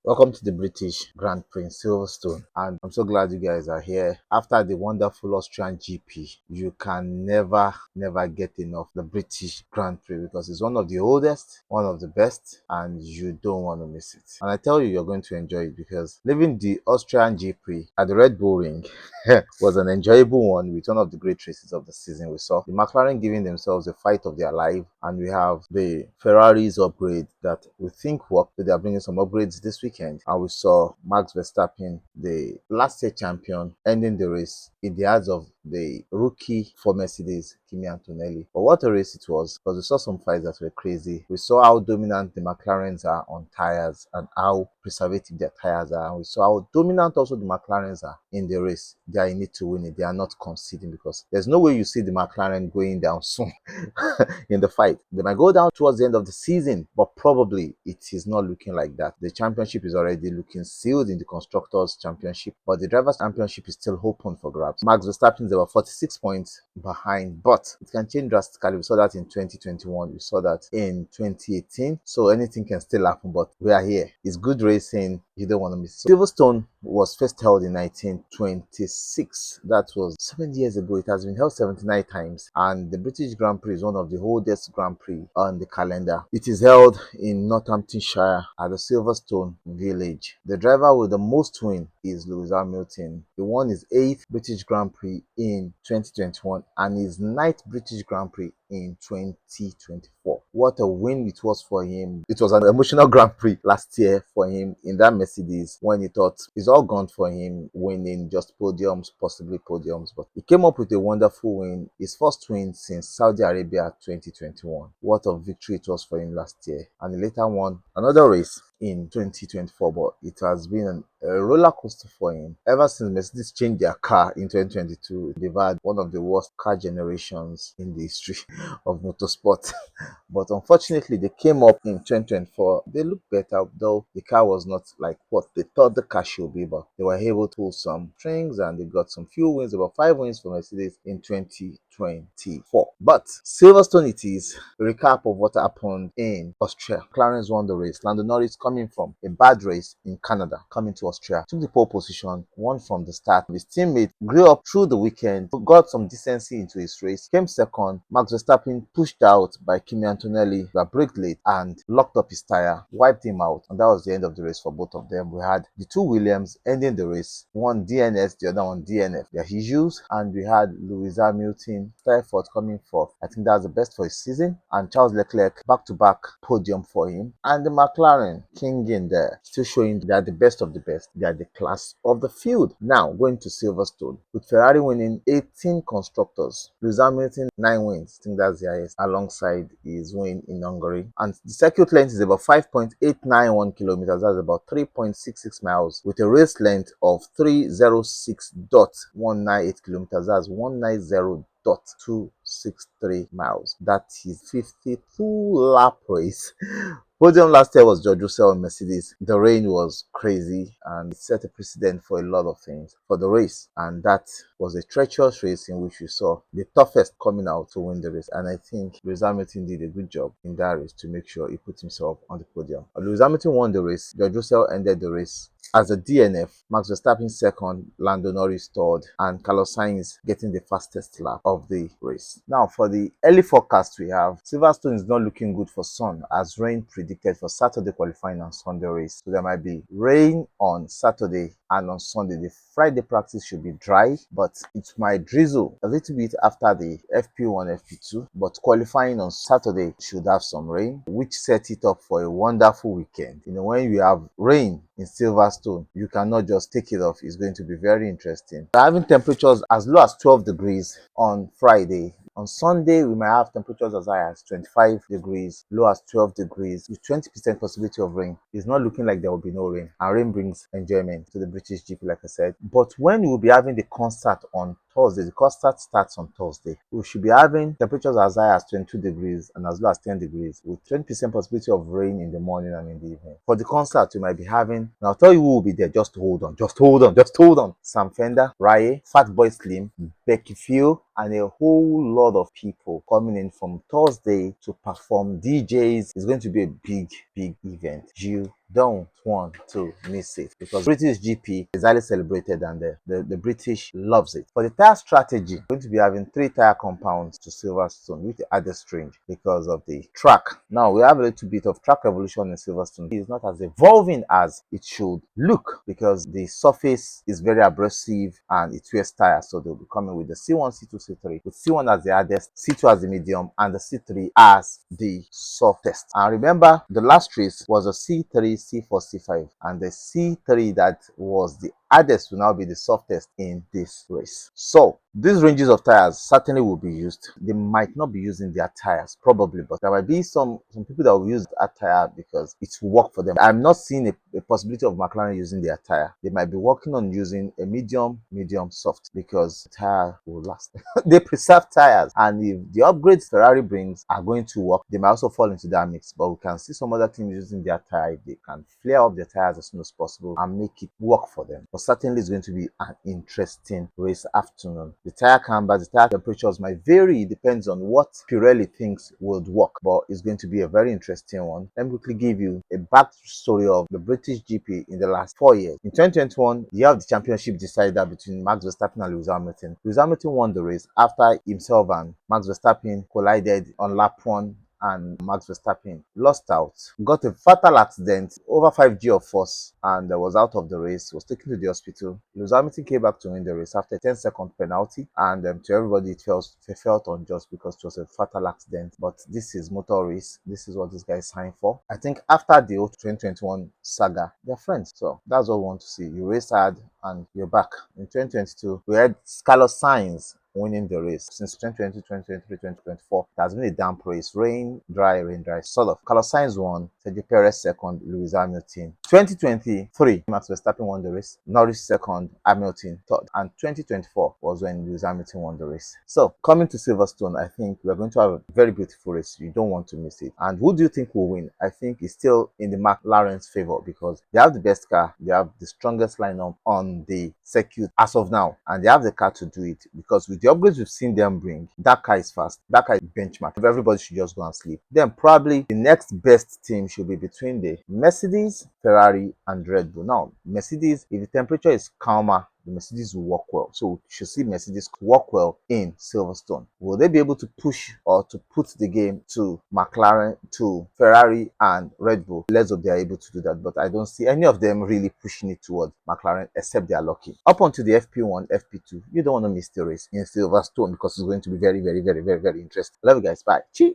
Welcome to the British Grand Prix in Silverstone, and I'm so glad you guys are here. After the wonderful Austrian GP, you can never get enough the British Grand Prix because it's one of the oldest, one of the best, and you don't want to miss it. And I tell you, you're going to enjoy it because leaving the Austrian GP at the Red Bull Ring was an enjoyable one with one of the great races of the season. We saw the McLaren giving themselves a fight of their life, and we have the Ferrari's upgrade that we think worked. They are bringing some upgrades this weekend, and we saw Max Verstappen, the last year champion, ending the race in the hands of the rookie for Mercedes, Kimi Antonelli. But what a race it was, because we saw some fights that were crazy. We saw how dominant the McLarens are on tires and how preservative their tires are. And we saw how dominant also the McLarens are in the race. They are in it to win it. They are not conceding because there's no way you see the McLaren going down soon in the fight. They might go down towards the end of the season, but probably it is not looking like that. The championship is already looking sealed in the Constructors' Championship, but the Drivers' Championship is still open for grabs. Max Verstappen is about 46 points behind, but it can change drastically. We saw that in 2021, we saw that in 2018, so anything can still happen, but we are here. It's good racing. You don't want to miss it. Silverstone was first held in 1926. That was 7 years ago. It has been held 79 times, and the British Grand Prix is one of the oldest Grand Prix on the calendar. It is held in Northamptonshire at the Silverstone village. The driver with the most win is Lewis Hamilton. He won his 8th British Grand Prix in 2021 and his 9th British Grand Prix in 2024. What a win it was for him. It was an emotional Grand Prix last year for him in that Mercedes when he thought it's all gone for him, winning just podiums, possibly podiums, but he came up with a wonderful win, his first win since Saudi Arabia 2021. What a victory it was for him last year, and he later won another race in 2024, but it has been a roller coaster for him. Ever since Mercedes changed their car in 2022, they've had one of the worst car generations in the history of motorsport. But unfortunately, they came up in 2024. They look better, though the car was not like what they thought the car should be, but they were able to pull some strings and they got some few wins, about 5 wins for Mercedes in 2024. But Silverstone it is. Recap of what happened in Austria. Clarence won the race. Lando Norris, coming from a bad race in Canada, coming to Austria, took the pole position, won from the start. His teammate grew up through the weekend, got some decency into his race, came second. Max Verstappen pushed out by Kimi Antonelli, got braked late and locked up his tire, wiped him out, and that was the end of the race for both of them. We had the two Williams ending the race, one DNS, the other one DNF. Their issues, and we had Lewis Hamilton, Stiford coming fourth. I think that's the best for his season, and Charles Leclerc back-to-back podium for him, and the McLaren king in there, still showing they are the best of the best. They are the class of the field. Now going to Silverstone, with Ferrari winning 18 constructors, Lewis Hamilton 9 wins. I think that's the highest, alongside his win in Hungary. And the circuit length is about 5.891 kilometers. That's about 3.66 miles, with a race length of 306.198 kilometers. That's 190.263 miles. That is 52 lap race. Podium last year was George Russell and Mercedes. The rain was crazy and it set a precedent for a lot of things for the race. And that was a treacherous race in which we saw the toughest coming out to win the race. And I think Lewis Hamilton did a good job in that race to make sure he put himself on the podium. Lewis Hamilton won the race. George Russell ended the race as a DNF, Max Verstappen second, Lando Norris third, and Carlos Sainz getting the fastest lap of the race. Now, for the early forecast we have, Silverstone is not looking good for sun, as rain predicted for Saturday qualifying and Sunday race. So there might be rain on Saturday and on Sunday. The Friday practice should be dry, but it might drizzle a little bit after the FP1, FP2. But qualifying on Saturday should have some rain, which set it up for a wonderful weekend. You know, when you have rain in Silverstone, you cannot just take it off. It's going to be very interesting. We're having temperatures as low as 12 degrees on Friday. On Sunday, we might have temperatures as high as 25 degrees, low as 12 degrees, with 20% possibility of rain. It's not looking like there will be no rain, and rain brings enjoyment to the British GP, like I said. But when we will be having the concert on Thursday, the concert starts on Thursday, we should be having temperatures as high as 22 degrees and as low as 10 degrees, with 20% possibility of rain in the morning and in the evening. For the concert, we might be having, and I'll tell you who will be there. Just hold on, just hold on, just hold on. Sam Fender, Rye, Fatboy Slim, Becky Phil, and a whole lot of people coming in from Thursday to perform. DJs. It's going to be a big event. You don't want to miss it because British GP is highly celebrated and the British loves it. For the tire strategy, we're going to be having 3 tire compounds to Silverstone, which added strange because of the track. Now we have a little bit of track evolution in Silverstone. It is not as evolving as it should look because the surface is very abrasive and it wears tires, so they'll be coming with the C1, C2, C3, with C1 as the hardest, C2 as the medium, and the C3 as the softest. And remember, the last race was a C3, C4, C5, and the C3 that was the hardest will now be the softest in this race. So these ranges of tires certainly will be used. They might not be using their tires probably, but there might be some people that will use that tire because it will work for them. I'm not seeing a possibility of McLaren using their tire. They might be working on using a medium soft because the tire will last. They preserve tires, and if the upgrades Ferrari brings are going to work, they might also fall into that mix. But we can see some other teams using their tire. They can flare up their tires as soon as possible and make it work for them. But certainly it's going to be an interesting race afternoon. The tire cambers, the tire temperatures might vary. It depends on what Pirelli thinks would work, but it's going to be a very interesting one. Let me quickly give you a backstory of the British GP in the last 4 years. In 2021, the year of the championship decided between Max Verstappen and Lewis Hamilton. Lewis Hamilton won the race after himself and Max Verstappen collided on lap 1, and Max Verstappen lost out, got a fatal accident, over 5G of force, and was out of the race, was taken to the hospital. Lewis Hamilton came back to win the race after a 10-second penalty, and to everybody it felt unjust because it was a fatal accident. But this is motor race. This is what this guy signed for. I think after the 2021 saga, they're friends. So that's what we want to see. You race hard and you're back. In 2022, we had Carlos Sainz winning the race. Since 2020, 2023, 2024, it has been a damp race. Rain, dry, sort of. Carlos Sainz won, Sergio Perez second, Lewis Hamilton. 2023, Max Verstappen won the race, Norris second, Hamilton third, and 2024 was when Lewis Hamilton won the race. So, coming to Silverstone, I think we're going to have a very beautiful race. You don't want to miss it. And who do you think will win? I think it's still in the McLaren's favor because they have the best car, they have the strongest lineup on the circuit as of now, and they have the car to do it because with the upgrades we've seen them bring, that car is fast, that car is benchmark. If everybody should just go and sleep, then probably the next best team should be between the Mercedes, Ferrari, and Red Bull. Now, Mercedes, if the temperature is calmer, the Mercedes will work well. So we should see Mercedes work well in Silverstone. Will they be able to push or to put the game to McLaren, to Ferrari and Red Bull? Let's hope they are able to do that. But I don't see any of them really pushing it towards McLaren except they are lucky. Up onto the FP1, FP2, you don't want to miss the race in Silverstone because it's going to be very, very, very, very, very interesting. Love you guys. Bye. Cheers.